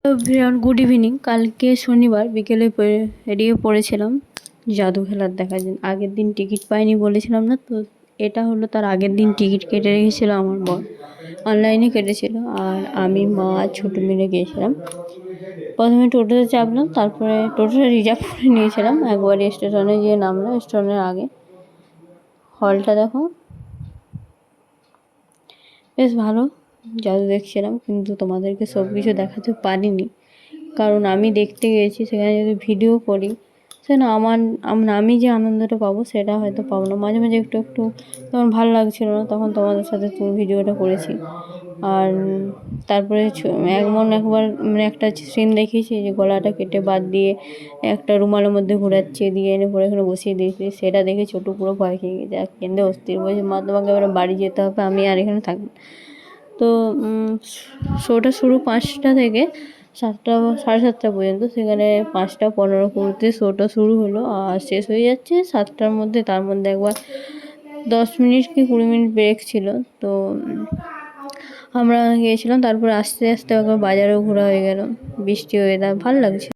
Everyone, good evening. কালকে শনিবার বিকেলে বেরিয়ে পড়েছিলাম জাদু খেলার দেখার জন্য। আগের দিন টিকিট পাইনি বলেছিলাম না তো, এটা হলো তার আগের দিন টিকিট কেটে রেখেছিল আমার বর, অনলাইনে কেটেছিল। আর আমি, মা আর ছোটো মিলে গিয়েছিলাম। প্রথমে টোটোতে চাপলাম, তারপরে টোটোটা রিজার্ভ করে নিয়েছিলাম। একবারে স্টেশনে গিয়ে নামলাম। স্টেশনের আগে হলটা দেখো, বেশ ভালো। জাদু দেখছিলাম, কিন্তু তোমাদেরকে সব কিছু দেখাতে পারিনি, কারণ আমি দেখতে গেছি। সেখানে যদি ভিডিও করি, সেখানে আমি যে আনন্দটা পাবো সেটা হয়তো পাবো না। মাঝে মাঝে একটু একটু তখন ভালো লাগছিলো না, তখন তোমাদের সাথে ভিডিওটা করেছি। আর তারপরে একবার একটা সিন দেখিয়েছি যে গলাটা কেটে বাদ দিয়ে একটা রুমালের মধ্যে ঘোরাচ্ছে, দিয়ে এনে পরে এখানে বসিয়ে দিয়েছি। সেটা দেখে ছোটো পুরো ভয় খেয়ে গেছে, আর কেঁদে অস্থির বলছে, মা তোমাকে এবার বাড়ি যেতে হবে, আমি আর এখানে থাকবো। তো শোটা শুরু 5টা থেকে 7টা, 7:30 পর্যন্ত। সেখানে 5:15 করতে শোটা শুরু হলো, আর শেষ হয়ে যাচ্ছে 7টার মধ্যে। তার মধ্যে একবার 10 মিনিট কি 20 মিনিট ব্রেক ছিল। তো আমরা গিয়েছিলাম। তারপরে আস্তে আস্তে একবার বাজারেও ঘোরা হয়ে গেল, বৃষ্টি ওয়েদার ভালো লাগছে।